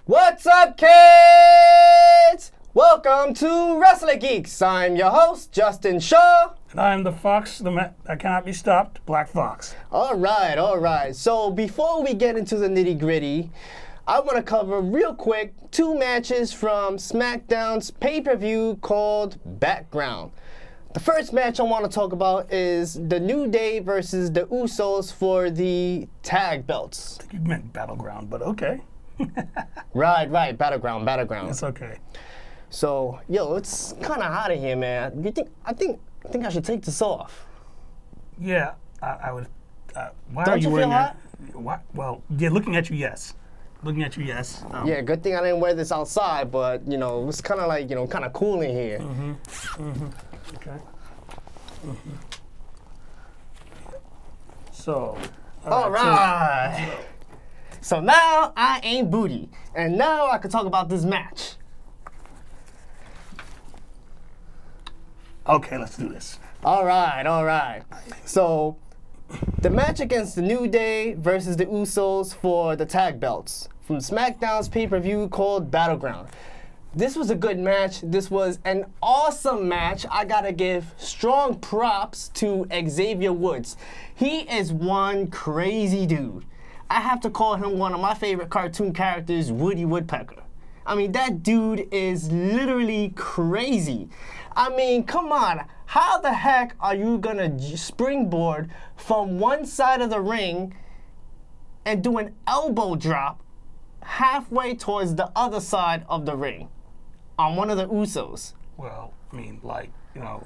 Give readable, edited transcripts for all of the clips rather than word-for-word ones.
What's up, kids? Welcome to Wrestling Geeks. I'm your host, Justin Shaw. And I'm the fox, that cannot be stopped, Black Fox. All right. So before we get into the nitty-gritty, I want to cover real quick 2 matches from Smackdown's pay-per-view called Battleground. The first match I want to talk about is the New Day versus the Usos for the tag belts. I think you meant Battleground, but okay. Right, Battleground. It's okay. So, yo, it's kind of hot in here, man. I think I should take this off. Yeah, I would. Why Don't are you you wearing feel that? Why? Well, yeah, looking at you, yes. Yeah, good thing I didn't wear this outside, but, you know, it's kind of like, you know, kind of cool in here. Okay. So. All right. So now I ain't booty, and now I can talk about this match. Okay, let's do this. All right. So the match against the New Day versus the Usos for the tag belts from SmackDown's pay-per-view called Battleground. This was a good match. This was an awesome match. I gotta give strong props to Xavier Woods. He is one crazy dude. I have to call him one of my favorite cartoon characters, Woody Woodpecker. I mean, that dude is literally crazy. I mean, come on. How the heck are you gonna springboard from one side of the ring and do an elbow drop halfway towards the other side of the ring on one of the Usos? Well, I mean, like, you know,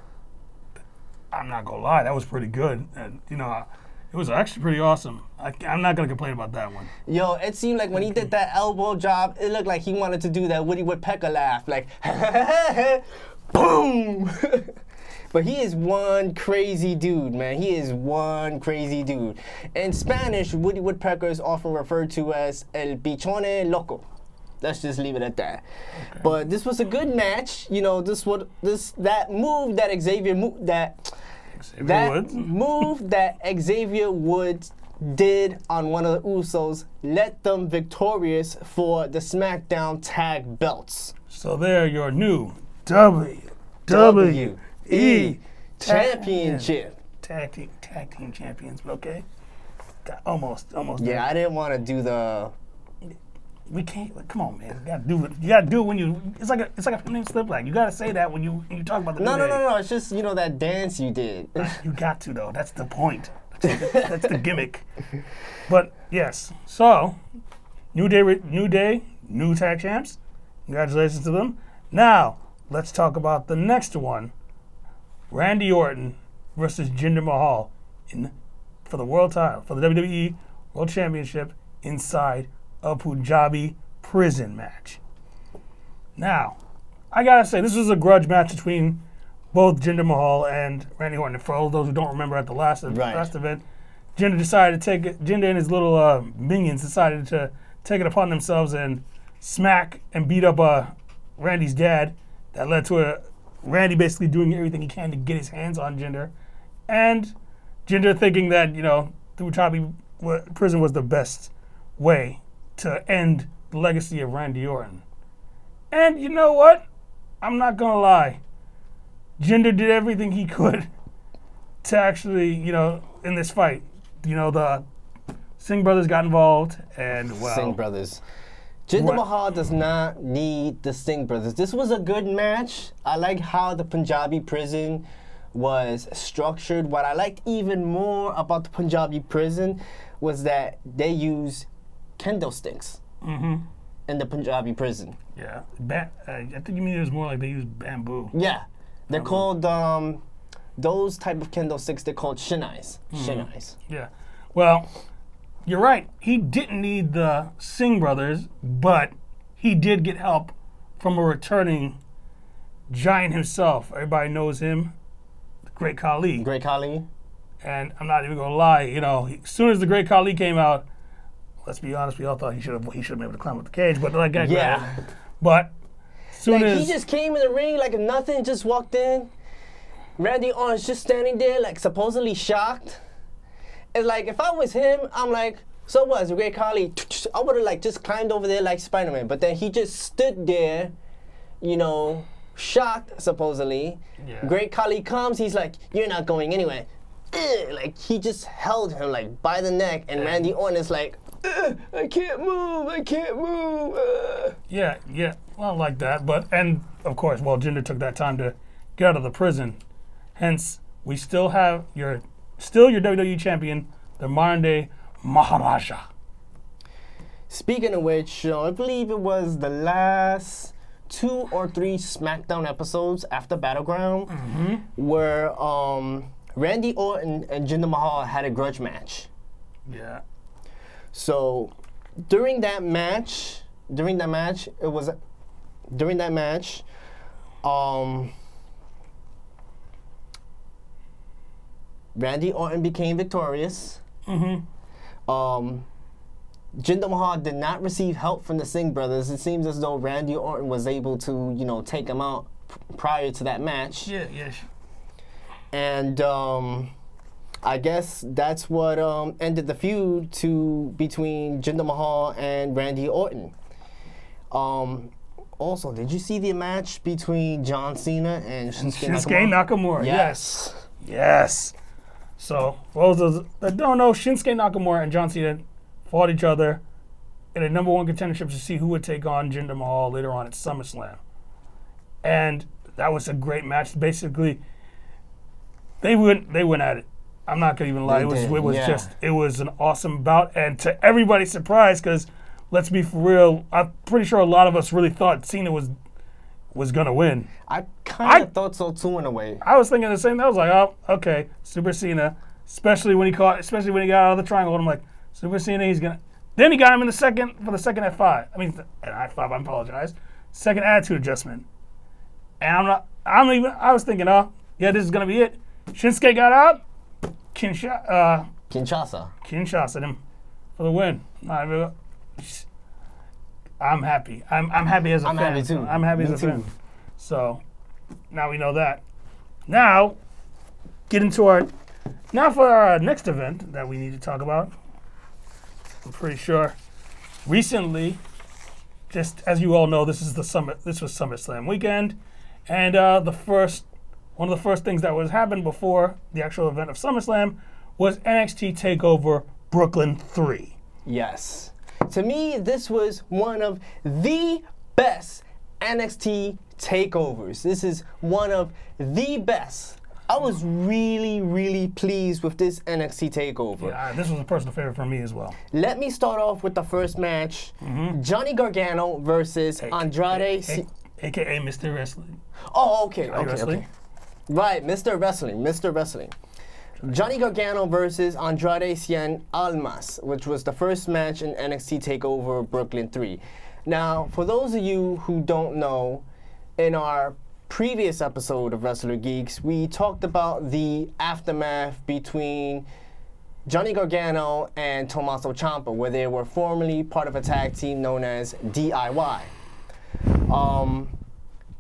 I'm not gonna lie, that was pretty good. And, you know, it was actually pretty awesome. I'm not going to complain about that one. Yo, it seemed like when he did that elbow drop, it looked like he wanted to do that Woody Woodpecker laugh. Like, boom! But he is one crazy dude, man. He is one crazy dude. In Spanish, Woody Woodpecker is often referred to as El Pichone Loco. Let's just leave it at that. Okay. But this was a good match. You know, that move that Xavier Woods did on one of the Usos led them victorious for the SmackDown tag belts. So they're your new WWE Championship. Tag team champions, okay? Almost. Yeah, I didn't want to do the. We can't. Come on, man. You gotta do it. You gotta do it when you. It's like a name slip lag. You gotta say that when you talk about the. No. It's just, you know, that dance you did. You got to though. That's the point. That's the gimmick. But yes. So, New Day, new tag champs. Congratulations to them. Now let's talk about the next one. Randy Orton versus Jinder Mahal for the world title, for the WWE World Championship inside a Punjabi prison match. Now, I gotta say, this was a grudge match between both Jinder Mahal and Randy Orton. For all those who don't remember, at the last event, Jinder and his little minions decided to take it upon themselves and smack and beat up Randy's dad. That led to Randy basically doing everything he can to get his hands on Jinder, and Jinder thinking that, you know, the Punjabi prison was the best way to end the legacy of Randy Orton. And you know what? I'm not gonna lie. Jinder did everything he could to actually, you know, in this fight. You know, the Singh brothers got involved, and well. Singh brothers. Jinder Mahal does not need the Singh brothers. This was a good match. I like how the Punjabi prison was structured. What I liked even more about the Punjabi prison was that they use kendo sticks in the Punjabi prison. Yeah, I think you mean it was more like they use bamboo. Yeah, they're called, those type of kendo sticks, they're called shinais. Shinais. Yeah, well, you're right. He didn't need the Singh brothers, but he did get help from a returning giant himself. Everybody knows him, the Great Khali. Great Khali. And I'm not even gonna lie, as soon as the Great Khali came out, let's be honest, we all thought he should have been able to climb up the cage, but like that. Yeah. But soon like as he just came in the ring like nothing, just walked in. Randy Orton's just standing there, like supposedly shocked. And like if I was him, I'm like, so what? It's the Great Khali. I would have like just climbed over there like Spider-Man. But then he just stood there, shocked supposedly. Yeah. Great Khali comes, he's like, you're not going anywhere. Like he just held him like by the neck, and Randy Orton is like, I can't move. Yeah, well, like that. And of course, Jinder took that time to get out of the prison. Hence, we still have your WWE champion, the modern day Maharaja. Speaking of which, I believe it was the last 2 or 3 Smackdown episodes after Battleground, where Randy Orton and Jinder Mahal had a grudge match. Yeah. So during that match, Randy Orton became victorious. Jinder Mahal did not receive help from the Singh brothers. It seems as though Randy Orton was able to, take him out prior to that match. Yeah. And I guess that's what ended the feud between Jinder Mahal and Randy Orton. Also, did you see the match between John Cena and Shinsuke Nakamura? Yes. So, for those that don't know, Shinsuke Nakamura and John Cena fought each other in a #1 contendership to see who would take on Jinder Mahal later on at SummerSlam. And that was a great match. Basically, they went at it. I'm not gonna even lie. It was an awesome bout, and to everybody's surprise, because let's be for real, I'm pretty sure a lot of us really thought Cena was gonna win. I kind of thought so too in a way. I was thinking the same. I was like, oh, okay, Super Cena. Especially when he got out of the triangle. I'm like, Super Cena, he's gonna. Then he got him in the second F5. I mean, F5. I apologize. Second attitude adjustment. And I was thinking, oh, yeah, this is gonna be it. Shinsuke got out. Kinshasa him for the win. I'm happy. I'm happy as a fan. Happy too. I'm happy as a fan. So now we know that. Now for our next event that we need to talk about. I'm pretty sure recently, just as you all know, this was SummerSlam weekend, and one of the first things that was happened before the actual event of SummerSlam was NXT Takeover Brooklyn 3. Yes. To me, this was one of the best NXT takeovers. This is one of the best. I was really, really pleased with this NXT takeover. Yeah, this was a personal favorite for me as well. Let me start off with the first match. Johnny Gargano versus Andrade. AKA Mr. Wrestling. Oh, okay. Right, Mr. Wrestling. Johnny Gargano versus Andrade Cien Almas, which was the first match in NXT Takeover Brooklyn 3. Now, for those of you who don't know, in our previous episode of Wrestler Geeks, we talked about the aftermath between Johnny Gargano and Tommaso Ciampa, where they were formerly part of a tag team known as DIY.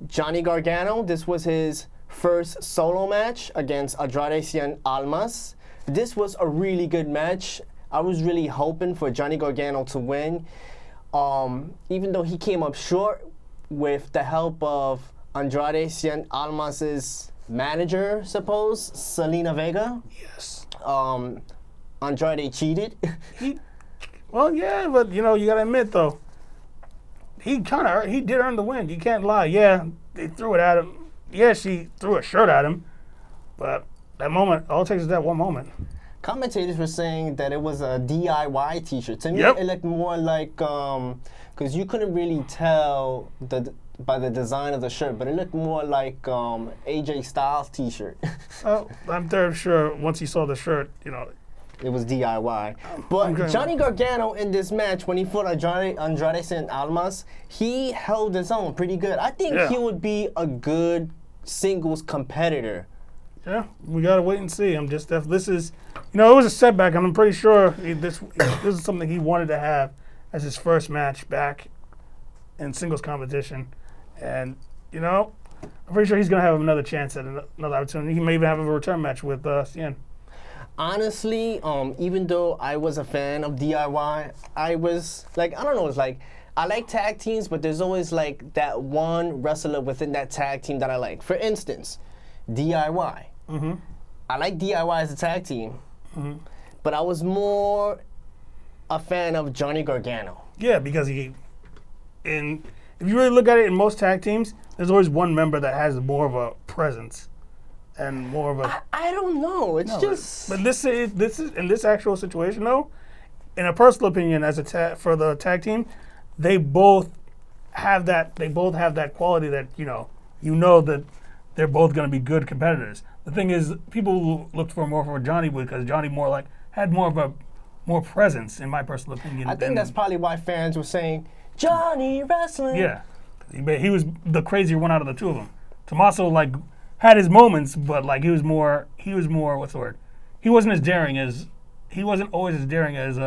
Johnny Gargano, this was his first solo match against Andrade Cien Almas. This was a really good match. I was really hoping for Johnny Gargano to win, even though he came up short with the help of Andrade Cien Almas's manager, Selena Vega. Yes. Andrade cheated. Well, yeah, but you gotta admit though, he did earn the win. You can't lie. Yeah, they threw it at him. Yeah, she threw a shirt at him, but that moment, all it takes is that one moment. Commentators were saying that it was a DIY t-shirt. To me, Yep. it looked more like, because you couldn't really tell by the design of the shirt, but it looked more like AJ Styles t-shirt. Oh, I'm damn sure once he saw the shirt, It was DIY. But Okay. Johnny Gargano in this match, when he fought Andrade Cien Almas, he held his own pretty good. I think Yeah. he would be a good singles competitor. Yeah, we gotta wait and see. This is, it was a setback, and I'm pretty sure this is something he wanted to have as his first match back in singles competition, and I'm pretty sure he's gonna have another chance at another opportunity. He may even have a return match with Cien. Honestly, even though I was a fan of DIY, I was like, I don't know, it's like, I like tag teams, but there's always like that one wrestler within that tag team that I like. For instance, DIY. Mm-hmm. I like DIY as a tag team, Mm-hmm. but I was more a fan of Johnny Gargano. Yeah, because if you really look at it in most tag teams, there's always one member that has more of a presence and more of a. I don't know. It's just. But this is in this actual situation though, in a personal opinion, for the tag team, they both have that. They both have that quality that that they're both going to be good competitors. The thing is, people looked for Johnny because Johnny had more presence, in my personal opinion. I think that's probably why fans were saying Johnny wrestling. Yeah, he was the crazier one out of the two of them. Tommaso had his moments, but he was more what's the word? He wasn't always as daring as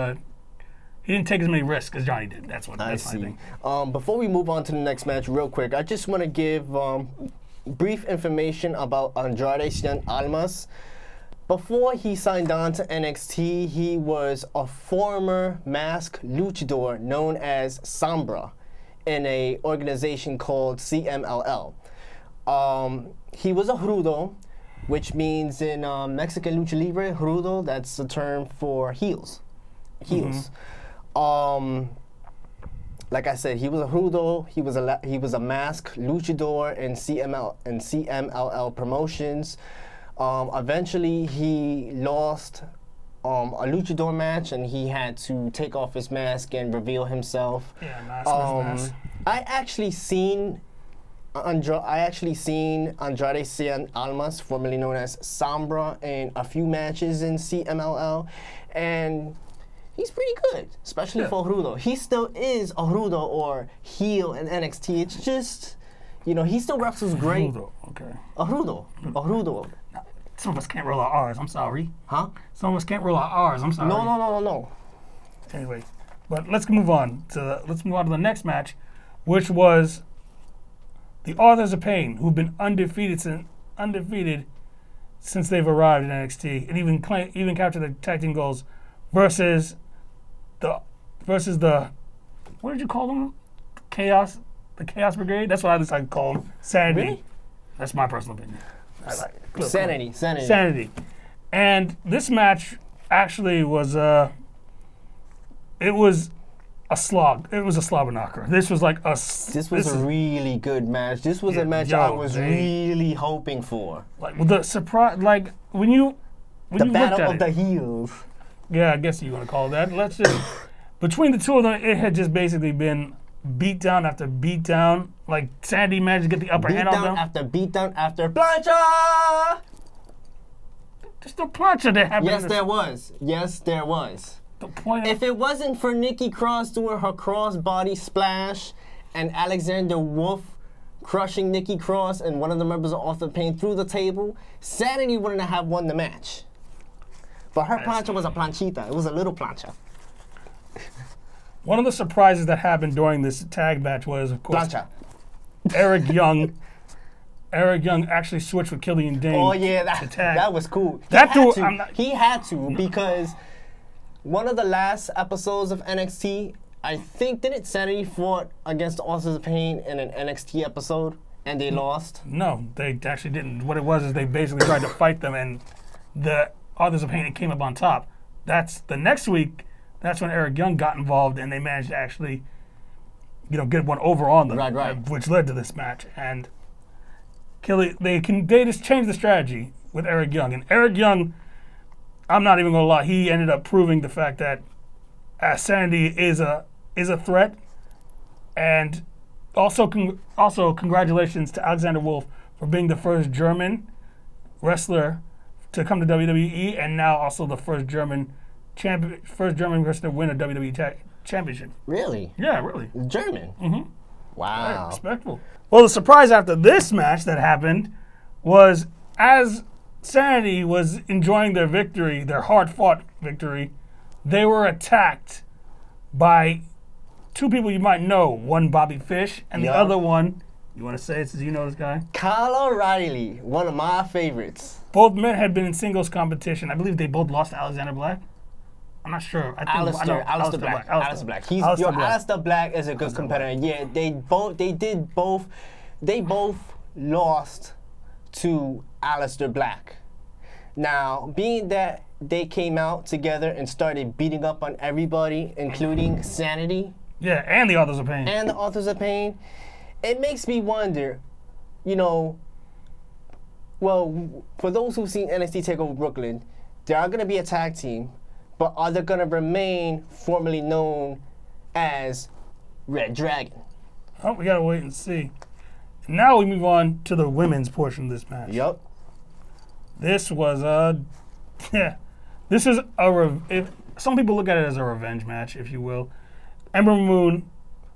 he didn't take as many risks as Johnny did. That's my thing. Before we move on to the next match, real quick, I just want to give brief information about Andrade Cien Almas. Before he signed on to NXT, he was a former masked luchador known as Sombra in an organization called CMLL. He was a rudo, which means in Mexican lucha libre, rudo, that's a term for heels. Like I said, he was a rudo. He was a masked luchador in CMLL promotions. Eventually, he lost a luchador match, and he had to take off his mask and reveal himself. Yeah, mask. I actually seen Andrade Cien Almas, formerly known as Sombra, in a few matches in CMLL, and he's pretty good, especially for Rudo. He still is a Rudo or heel in NXT. It's just, he still wrestles great. Rudo, okay. A Rudo. Some of us can't roll our R's, I'm sorry. Huh? Some of us can't roll our R's, I'm sorry. No. Anyway, but let's move on to the next match, which was the Authors of Pain, who've been undefeated since they've arrived in NXT, and even captured the tag team goals, versus the what did you call them? The Chaos Brigade. That's what I just like to call them. Sanity. Really? That's my personal opinion. I like it. Sanity. And this match actually was it was a slog. It was a slobber knocker. This was a really good match. This was a match I was really hoping for. The surprise, when you battle of the heels. Yeah, I guess you want to call it that. Let's just between the two of them, it had just basically been beat down after beat down. Sandy managed to get the upper hand on them. Beat down after plancha. There's no plancha that happened. Yes, there was. The point. If it wasn't for Nikki Cross doing her cross-body splash and Alexander Wolf crushing Nikki Cross and one of the members of Authors of Pain through the table, Sanity wouldn't have won the match. But her plancha was a planchita. It was a little plancha. One of the surprises that happened during this tag match was, of course, Plancha. Eric Young. Eric Young actually switched with Killian Dane. Oh yeah, that was cool. He had to because one of the last episodes of NXT, I think, didn't Sanity fought against the Authors of Pain in an NXT episode and they lost? No, they actually didn't. What it was is they basically tried to fight them, and the Authors of Pain came up on top. That's the next week. That's when Eric Young got involved, and they managed to actually, get one over on them, right. Which led to this match. And they just changed the strategy with Eric Young. And Eric Young, I'm not even gonna lie, he ended up proving the fact that Sanity is a threat. And also congratulations to Alexander Wolf for being the first German wrestler to come to WWE, and now also the first German first German person to win a WWE championship. Really? Yeah, really. German? Mm-hmm. Wow. Right, respectful. Well, the surprise after this match that happened was as Sanity was enjoying their victory, their hard-fought victory, they were attacked by two people you might know. One, Bobby Fish, and the other one, you want to say it since you know this guy? Kyle O'Reilly, one of my favorites. Both men had been in singles competition. I believe they both lost to Alexander Black. I'm not sure. I think Alistair Black. Alistair Black. Alistair Black is a good competitor. Yeah, they both lost to Alistair Black. Now, being that they came out together and started beating up on everybody, including Sanity. Yeah, and the Authors of Pain. And the Authors of Pain. It makes me wonder, well, for those who've seen NXT Takeover Brooklyn, they are going to be a tag team, but are they going to remain formerly known as Red Dragon? Oh, we got to wait and see. Now we move on to the women's portion of this match. Yep. This was this is some people look at it as a revenge match, if you will. Ember Moon.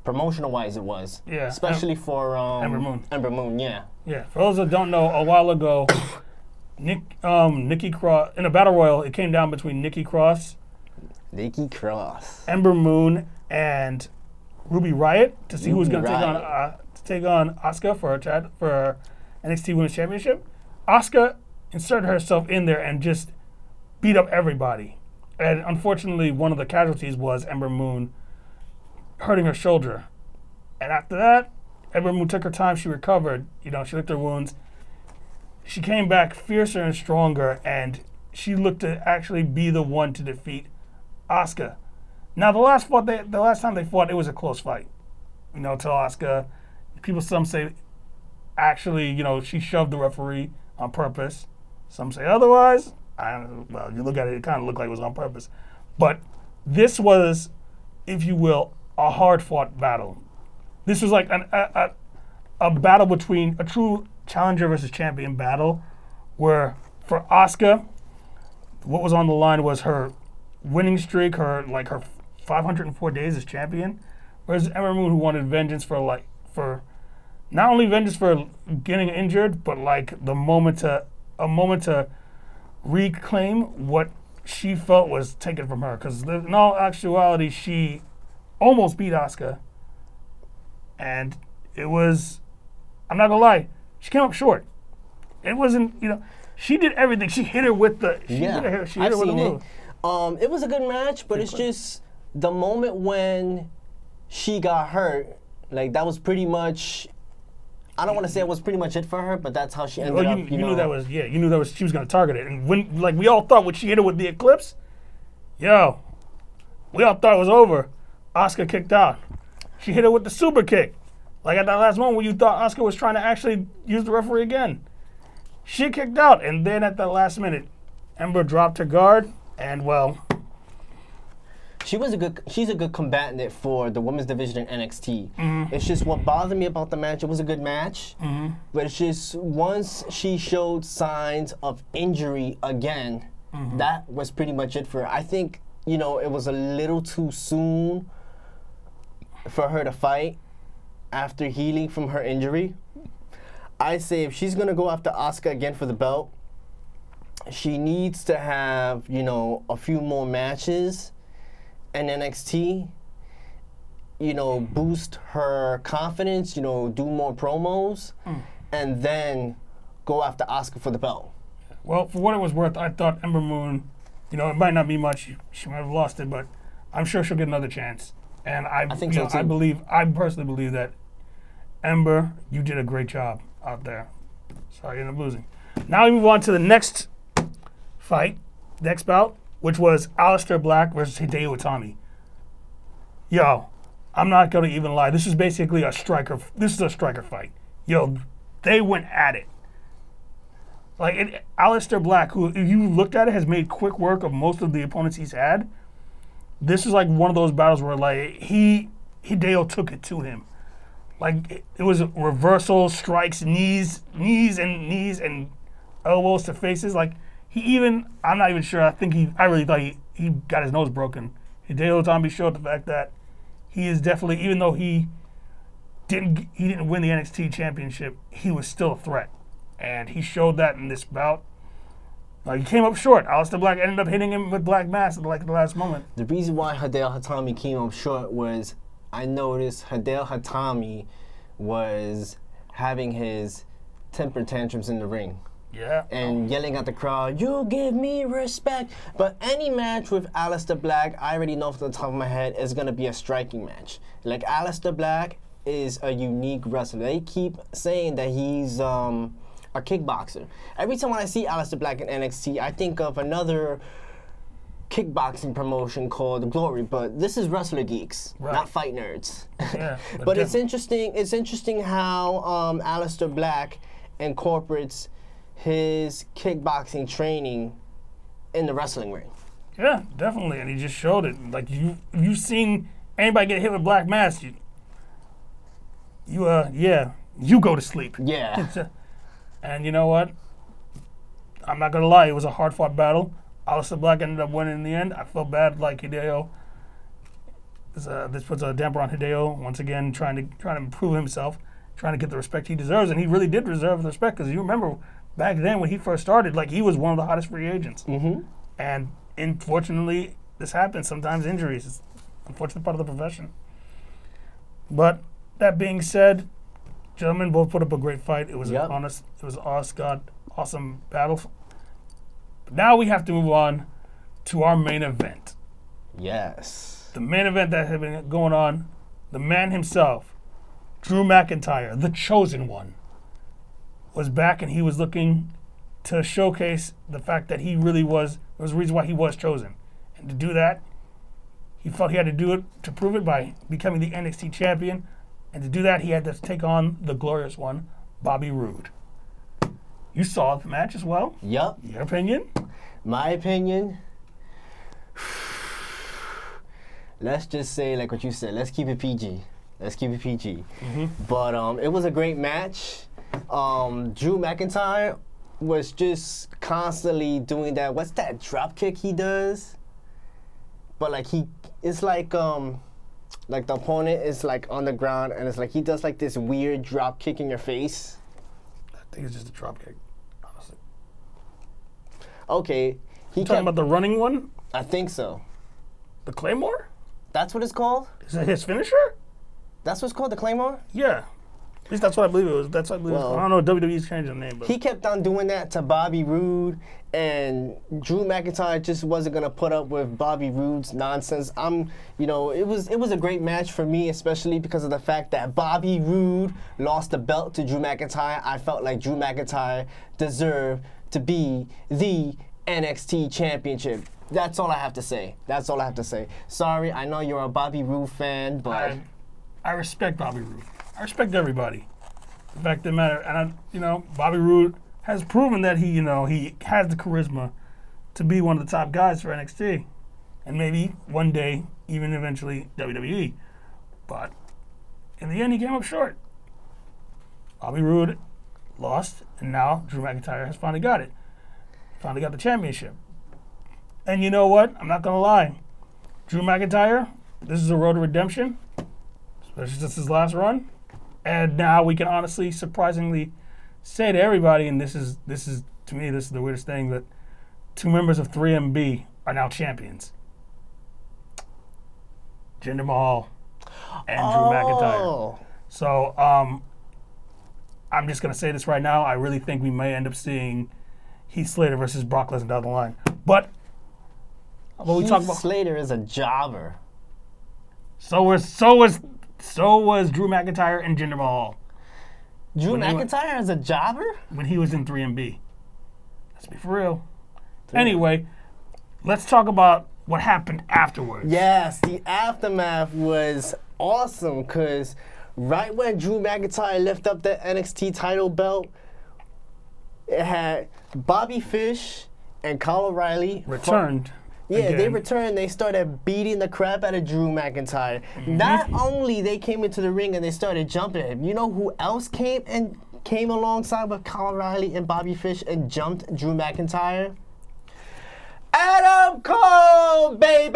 Promotional-wise, it was. Yeah. Especially for Ember Moon. Ember Moon, yeah. Yeah. For those that don't know, a while ago, Nikki Cross in a battle royal, it came down between Nikki Cross, Ember Moon, and Ruby Riott to see who was going to take on Asuka for her NXT Women's Championship. Asuka inserted herself in there and just beat up everybody. And unfortunately, one of the casualties was Ember Moon hurting her shoulder. And after that, Ember Moon took her time. She recovered. She licked her wounds. She came back fiercer and stronger, and she looked to actually be the one to defeat Asuka. Now, the last time they fought, it was a close fight. Till Asuka, some say, actually, she shoved the referee on purpose. Some say otherwise. Well, you look at it, it kind of looked like it was on purpose. But this was, if you will, a hard-fought battle. This was like a battle between a true challenger versus champion battle, where for Asuka, what was on the line was her winning streak, her 504 days as champion, whereas Ember Moon, who wanted vengeance for not only vengeance for getting injured, but a moment to reclaim what she felt was taken from her. Because in all actuality, she almost beat Asuka, and it was, I'm not gonna lie, she came up short. It wasn't, she did everything. She hit her with the, she hit her with the move. It was a good match, but it's just the moment when she got hurt, that was pretty much, I don't want to say it was pretty much it for her, but that's how she ended up, you knew that was, she was going to target it. And when, we all thought when she hit her with the Eclipse, we all thought it was over. Asuka kicked out. She hit her with the super kick. At that last moment when you thought Asuka was trying to actually use the referee again. She kicked out, and then at the last minute, Ember dropped her guard, and she's a good combatant for the women's division in NXT. Mm-hmm. It's just what bothered me about the match. It was a good match, but it's just once she showed signs of injury again, that was pretty much it for her. I think it was a little too soon for her to fight after healing from her injury. I say if she's gonna go after Asuka again for the belt, she needs to have a few more matches in NXT, boost her confidence, do more promos, and then go after Asuka for the belt. Well, for what it was worth, I thought Ember Moon, it might not be much, she might have lost it, but I'm sure she'll get another chance. And I think so too. I personally believe that Ember, you did a great job out there. Sorry, you ended up losing. Now we move on to the next fight, next bout, which was Aleister Black versus Hideo Itami. I'm not gonna even lie. This is basically a striker. This is a striker fight. They went at it. Aleister Black, who if you looked at it, has made quick work of most of the opponents he's had. This is one of those battles where Hideo took it to him. It was reversal strikes, knees and elbows to faces. I'm not even sure. I really thought he got his nose broken. Hideo Itami showed the fact that he is definitely, even though he didn't win the NXT championship, he was still a threat. And he showed that in this bout. He came up short. Aleister Black ended up hitting him with Black Mass at the last moment. The reason why Hideo Itami came up short was I noticed Hideo Itami was having his temper tantrums in the ring. Yeah. And yelling at the crowd, "You give me respect." But any match with Aleister Black, I already know off the top of my head, is going to be a striking match. Like, Aleister Black is a unique wrestler. They keep saying that he's a kickboxer. Every time when I see Aleister Black in NXT, I think of another kickboxing promotion called Glory, but this is Wrestler Geeks, not Fight Nerds. Yeah, but it's interesting. It's interesting how Aleister Black incorporates his kickboxing training in the wrestling ring. Yeah, definitely, and he just showed it. Like, you've seen anybody get hit with Black Mass, you go to sleep. Yeah. And you know what? I'm not gonna lie, it was a hard-fought battle. Aleister Black ended up winning in the end. I felt bad, like Hideo. This puts a damper on Hideo once again, trying to improve himself, trying to get the respect he deserves, and he really did deserve the respect because you remember back then when he first started, like, he was one of the hottest free agents. Mm-hmm. And unfortunately, this happens. Sometimes injuries. It's an unfortunate part of the profession. But that being said, gentlemen both put up a great fight. It was awesome battle. But now we have to move on to our main event. Yes. The main event that had been going on, the man himself, Drew McIntyre, the chosen one, was back, and he was looking to showcase the fact that he really was the reason why he was chosen. And to do that, he felt he had to do it to prove it by becoming the NXT champion. And to do that, he had to take on the glorious one, Bobby Roode. You saw the match as well? Yup. Your opinion? My opinion? Let's just say, like what you said, let's keep it PG. Let's keep it PG. Mm-hmm. But it was a great match. Drew McIntyre was just constantly doing that. What's that drop kick he does? But like it's like the opponent is like on the ground, and it's like he does like this weird drop kick in your face. I think it's just a drop kick, honestly. Okay. You talking about the running one? I think so. The Claymore? That's what it's called? Is that his finisher? That's what's called, the Claymore? Yeah. At least that's what I believe it was. That's what I believe it was. I don't know if WWE's changed the name. But he kept on doing that to Bobby Roode, and Drew McIntyre just wasn't gonna put up with Bobby Roode's nonsense. It was a great match for me, especially because of the fact that Bobby Roode lost the belt to Drew McIntyre. I felt like Drew McIntyre deserved to be the NXT championship. That's all I have to say. That's all I have to say. Sorry, I know you're a Bobby Roode fan, but I respect Bobby Roode. I respect everybody. The fact of the matter, and Bobby Roode has proven that he has the charisma to be one of the top guys for NXT, and maybe one day even eventually WWE. But in the end, he came up short. Bobby Roode lost, and now Drew McIntyre has finally got it. Finally got the championship. And you know what? I'm not gonna lie. Drew McIntyre, this is a road to redemption. Especially since his last run. And now we can honestly, surprisingly say to everybody, and this is to me, this is the weirdest thing, that 2 members of 3MB are now champions. Jinder Mahal and Drew McIntyre. So I'm just gonna say this right now. I really think we may end up seeing Heath Slater versus Brock Lesnar down the line. But Heath Slater is a jobber. So was Drew McIntyre and Jinder Mahal. Drew McIntyre is a jobber? When he was in 3MB. Let's be for real. Anyway, let's talk about what happened afterwards. Yes, the aftermath was awesome because right when Drew McIntyre lifted up the NXT title belt, it had Bobby Fish and Kyle O'Reilly returned. They returned. They started beating the crap out of Drew McIntyre. Mm-hmm. Not only they came into the ring and they started jumping him. You know who else came alongside with Kyle O'Reilly and Bobby Fish and jumped Drew McIntyre? Adam Cole, baby!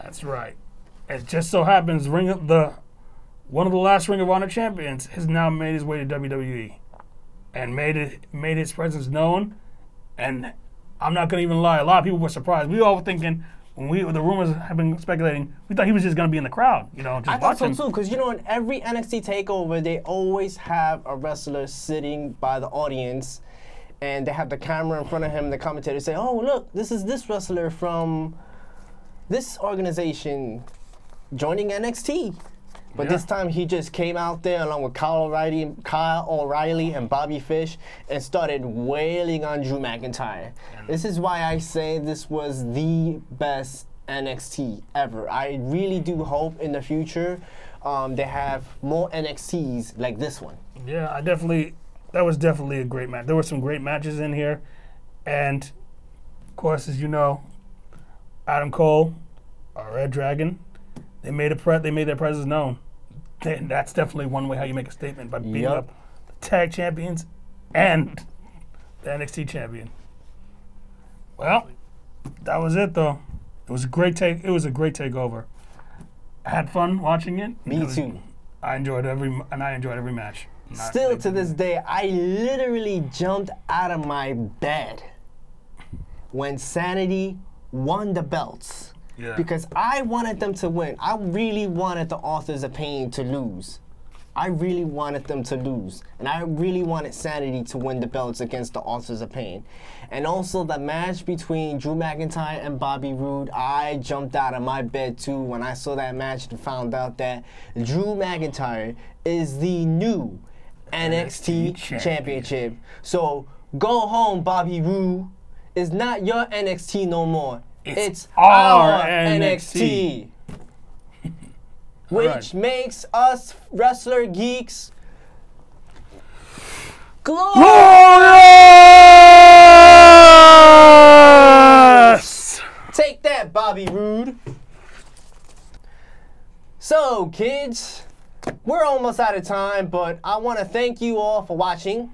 That's right. It just so happens one of the last Ring of Honor champions has now made his way to WWE and made his presence known. And I'm not gonna even lie, a lot of people were surprised. We all were thinking when the rumors have been speculating, we thought he was just gonna be in the crowd, just I thought so watching. too, because in every NXT takeover, they always have a wrestler sitting by the audience, and they have the camera in front of him. And the commentator say, "Oh, look, this is this wrestler from this organization joining NXT." But this time he just came out there along with Kyle O'Reilly and Bobby Fish and started wailing on Drew McIntyre. This is why I say this was the best NXT ever. I really do hope in the future they have more NXTs like this one. Yeah, that was definitely a great match. There were some great matches in here. And, of course, as you know, Adam Cole, our Red Dragon, they made their presence known. That's definitely one way how you make a statement, by beating up the tag champions and the NXT champion. Well, that was it though. It was a great takeover. I had fun watching it. Me too. I enjoyed every match. Still to this day, I literally jumped out of my bed when Sanity won the belts. Yeah. Because I wanted them to win. I really wanted the Authors of Pain to lose. I really wanted them to lose. And I really wanted Sanity to win the belts against the Authors of Pain. And also the match between Drew McIntyre and Bobby Roode, I jumped out of my bed too when I saw that match and found out that Drew McIntyre is the new NXT Championship. So go home, Bobby Roode. It's not your NXT no more. It's our NXT. Which makes us wrestler geeks glorious! Take that, Bobby Roode. So, kids, we're almost out of time, but I want to thank you all for watching.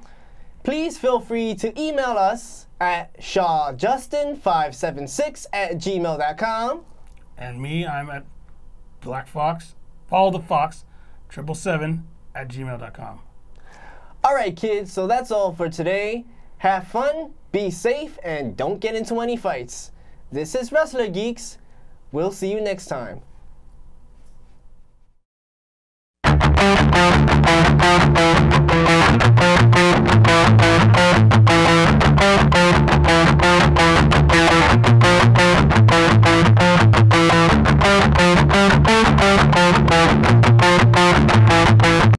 Please feel free to email us at shawjustin576@gmail.com. And me, I'm at Black Fox, Paul the Fox, 777@gmail.com. All right, kids, so that's all for today. Have fun, be safe, and don't get into any fights. This is Wrestler Geeks. We'll see you next time.